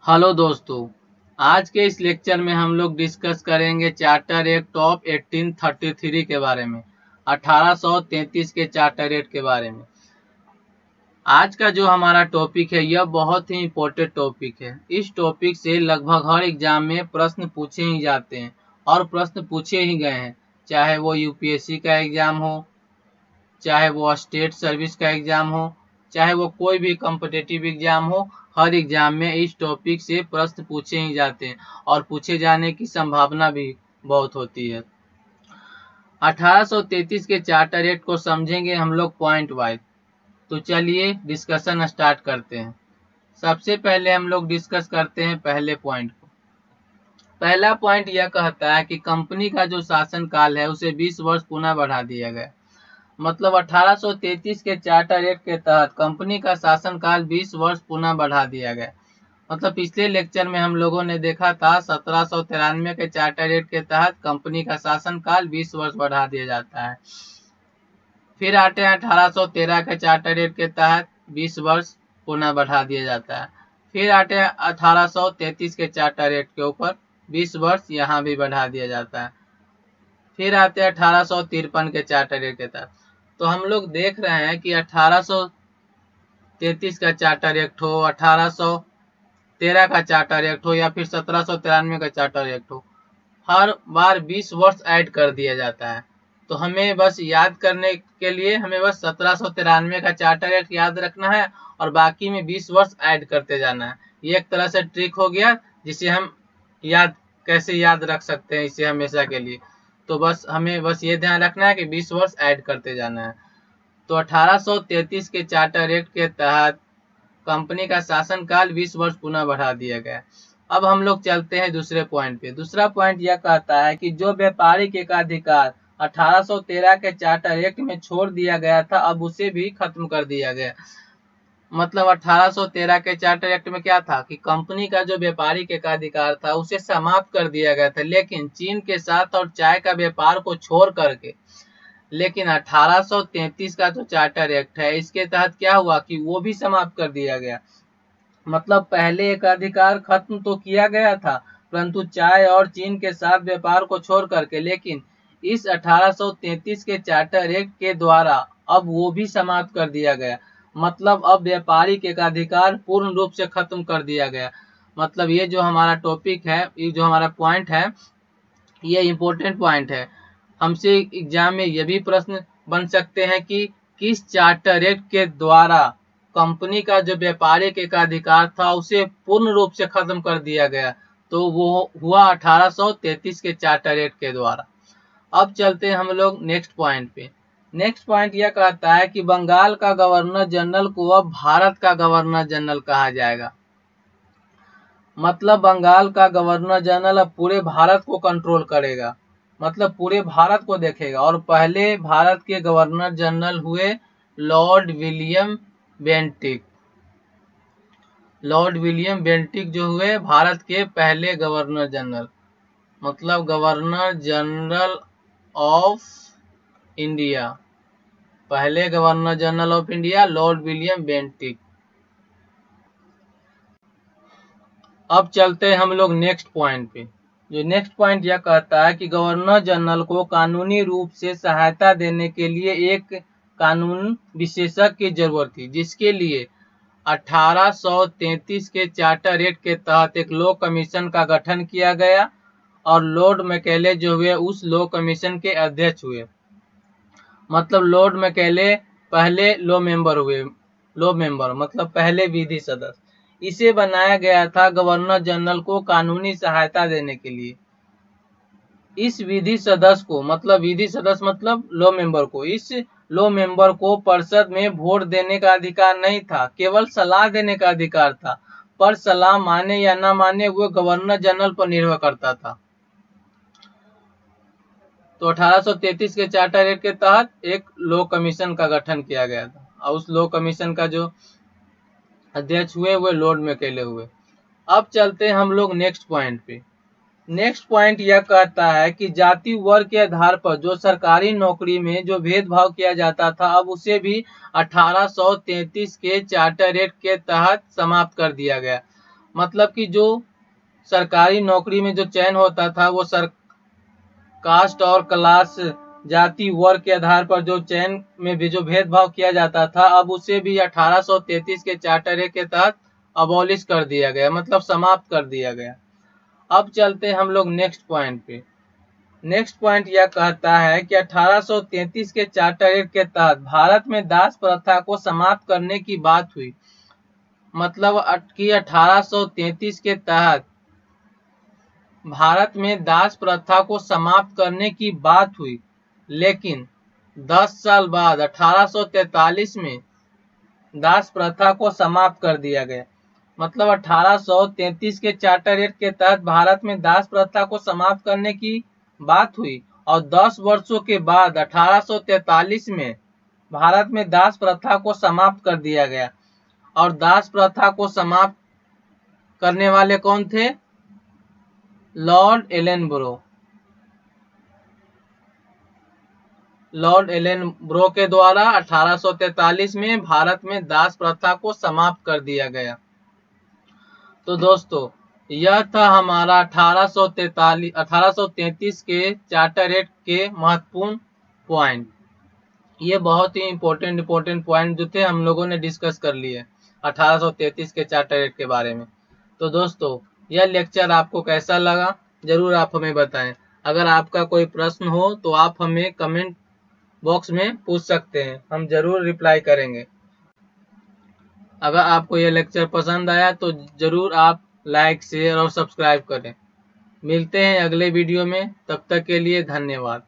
Hello दोस्तों, आज के इस लेक्चर में हम लोग डिस्कस करेंगे चार्टर एक्ट ऑफ 1833 के बारे में, 1833 के चार्टर एक्ट के बारे में। आज का जो हमारा टॉपिक है यह बहुत ही इम्पोर्टेंट टॉपिक है। इस टॉपिक से लगभग हर एग्जाम में प्रश्न पूछे ही जाते हैं और प्रश्न पूछे ही गए हैं, चाहे वो यूपीएससी का एग्जाम हो, चाहे वो स्टेट सर्विस का एग्जाम हो, चाहे वो कोई भी कॉम्पिटिटिव एग्जाम हो। हर एग्जाम में इस टॉपिक से प्रश्न पूछे ही जाते हैं और पूछे जाने की संभावना भी बहुत होती है। 1833 के चार्टर एक्ट को समझेंगे हम लोग पॉइंट वाइज। तो चलिए डिस्कशन स्टार्ट करते हैं। सबसे पहले हम लोग डिस्कस करते हैं पहले पॉइंट को। पहला पॉइंट यह कहता है कि कंपनी का जो शासन काल है उसे 20 वर्ष पुनः बढ़ा दिया गया। मतलब 1833 के चार्टर एक्ट के तहत कंपनी का शासनकाल 20 वर्ष पुनः बढ़ा दिया गया। मतलब पिछले लेक्चर में हम लोगों ने देखा था 1793 के चार्टर एक्ट के तहत कंपनी का शासनकाल 20 वर्ष बढ़ा दिया जाता है। फिर आते हैं 1813 के चार्टर एक्ट के तहत 20 वर्ष पुनः बढ़ा दिया जाता है। फिर आते हैं 1833 के चार्टर एक्ट के ऊपर 20 वर्ष यहाँ भी बढ़ा दिया जाता है। फिर आते हैं 1853 के चार्टर एक्ट के तहत। तो हम लोग देख रहे हैं कि 1833 का चार्टर एक्ट हो, 1813 का चार्टर एक्ट हो या फिर 1793 का चार्टर एक्ट हो, हर बार 20 वर्ष ऐड कर दिया जाता है। तो हमें बस याद करने के लिए हमें बस 1793 का चार्टर एक्ट याद रखना है और बाकी में 20 वर्ष ऐड करते जाना है। ये एक तरह से ट्रिक हो गया जिसे हम कैसे याद रख सकते हैं इसे हमेशा के लिए। तो बस हमें बस ये ध्यान रखना है कि 20 वर्ष ऐड करते जाना है। तो 1833 के चार्टर एक्ट के तहत कंपनी का शासनकाल 20 वर्ष पुनः बढ़ा दिया गया। अब हम लोग चलते हैं दूसरे पॉइंट पे। दूसरा पॉइंट यह कहता है कि जो व्यापारिक एकाधिकार 1813 के चार्टर एक्ट में छोड़ दिया गया था अब उसे भी खत्म कर दिया गया। मतलब 1813 के चार्टर एक्ट में क्या था कि कंपनी का जो व्यापारिक एकाधिकार था उसे समाप्त कर दिया गया था, लेकिन चीन के साथ और चाय का व्यापार को छोड़ करके। लेकिन 1833 का जो चार्टर एक्ट है इसके तहत क्या हुआ कि वो भी समाप्त कर दिया गया। मतलब पहले एकाधिकार खत्म तो किया गया था परंतु चाय और चीन के साथ व्यापार को छोड़ करके, लेकिन इस 1833 के चार्टर एक्ट के द्वारा अब वो भी समाप्त कर दिया गया। मतलब अब व्यापारिक एकाधिकार पूर्ण रूप से खत्म कर दिया गया। मतलब ये जो हमारा टॉपिक है, ये जो हमारा पॉइंट है, ये इम्पोर्टेंट पॉइंट है। हमसे एग्जाम में ये भी प्रश्न बन सकते हैं कि किस चार्टर एक्ट के द्वारा कंपनी का जो व्यापारिक एकाधिकार था उसे पूर्ण रूप से खत्म कर दिया गया। तो वो हुआ 1833 के चार्टर एक्ट के द्वारा। अब चलते हैं हम लोग नेक्स्ट पॉइंट पे। नेक्स्ट पॉइंट यह कहता है कि बंगाल का गवर्नर जनरल को अब भारत का गवर्नर जनरल कहा जाएगा। मतलब बंगाल का गवर्नर जनरल अब पूरे भारत को कंट्रोल करेगा, मतलब पूरे भारत को देखेगा। और पहले भारत के गवर्नर जनरल हुए Lord William Bentinck. Lord William Bentinck जो हुए भारत के पहले गवर्नर जनरल, मतलब गवर्नर जनरल ऑफ इंडिया, पहले governor general of India Lord William Bentinck. अब चलते हैं हम लोग नेक्स्ट पॉइंट पे। जो नेक्स्ट पॉइंट यह कहता है कि गवर्नर जनरल को कानूनी रूप से सहायता देने के लिए एक कानून विशेषज्ञ की जरूरत थी, जिसके लिए 1833 के चार्टर एक्ट के तहत एक लॉ कमीशन का गठन किया गया और लॉर्ड मैकेले जो हुए उस लॉ कमीशन के अध्यक्ष हुए। मतलब लॉर्ड मैकेले पहले लॉ मेंबर हुए, लॉ मेंबर मतलब पहले विधि सदस्य। इसे बनाया गया था गवर्नर जनरल को कानूनी सहायता देने के लिए। इस विधि सदस्य को, मतलब विधि सदस्य मतलब लॉ मेंबर को, इस लॉ मेंबर को परिषद में वोट देने का अधिकार नहीं था, केवल सलाह देने का अधिकार था। पर सलाह माने या ना माने वो गवर्नर जनरल पर निर्भर करता था। तो 1833 के चार्टर एक्ट के तहत एक लॉ कमीशन का गठन किया गया था और उस लॉ कमीशन का जो अध्यक्ष हुए वो लॉर्ड मैकेले हुए। अब चलते हैं हम लोग नेक्स्ट पॉइंट पे। नेक्स्ट पॉइंट यह कहता है कि जाति वर्ग के आधार पर जो सरकारी नौकरी में जो भेदभाव किया जाता था अब उसे भी 1833 के चार्टर एक्ट के तहत समाप्त कर दिया गया। मतलब कि जो सरकारी नौकरी में जो चयन होता था वो कास्ट और क्लास, जाति, वर्ग के आधार पर जो चयन में भी जो भेदभाव किया जाता था, अब उसे भी 1833 के चार्टर एक्ट के तहत अबॉलिश कर दिया गया, मतलब समाप्त कर दिया गया। अब चलते हैं हम लोग नेक्स्ट पॉइंट पे। नेक्स्ट पॉइंट यह कहता है कि 1833 के चार्टर एक्ट के तहत भारत में दास प्रथा को समाप्त करने की बात हुई। मतलब कि 1833 के तहत भारत में दास प्रथा को समाप्त करने की बात हुई, लेकिन 10 साल बाद 1843 में दास प्रथा को समाप्त कर दिया गया। मतलब 1833 के चार्टर एक्ट के तहत भारत में दास प्रथा को समाप्त करने की बात हुई और 10 वर्षों के बाद 1843 में भारत में दास प्रथा को समाप्त कर दिया गया। और दास प्रथा को समाप्त करने वाले कौन थे? लॉर्ड एलेनब्रो। लॉर्ड एलेनब्रो के द्वारा 1843 में भारत में दास प्रथा को समाप्त कर दिया गया। तो दोस्तों, यह था हमारा 1833 के चार्टर एक्ट के महत्वपूर्ण पॉइंट। ये बहुत ही इम्पोर्टेंट पॉइंट जो थे हम लोगों ने डिस्कस कर लिए 1833 के चार्टर एक्ट के बारे में। तो दोस्तों, यह लेक्चर आपको कैसा लगा जरूर आप हमें बताएं। अगर आपका कोई प्रश्न हो तो आप हमें कमेंट बॉक्स में पूछ सकते हैं, हम जरूर रिप्लाई करेंगे। अगर आपको यह लेक्चर पसंद आया तो जरूर आप लाइक, शेयर और सब्सक्राइब करें। मिलते हैं अगले वीडियो में, तब तक के लिए धन्यवाद।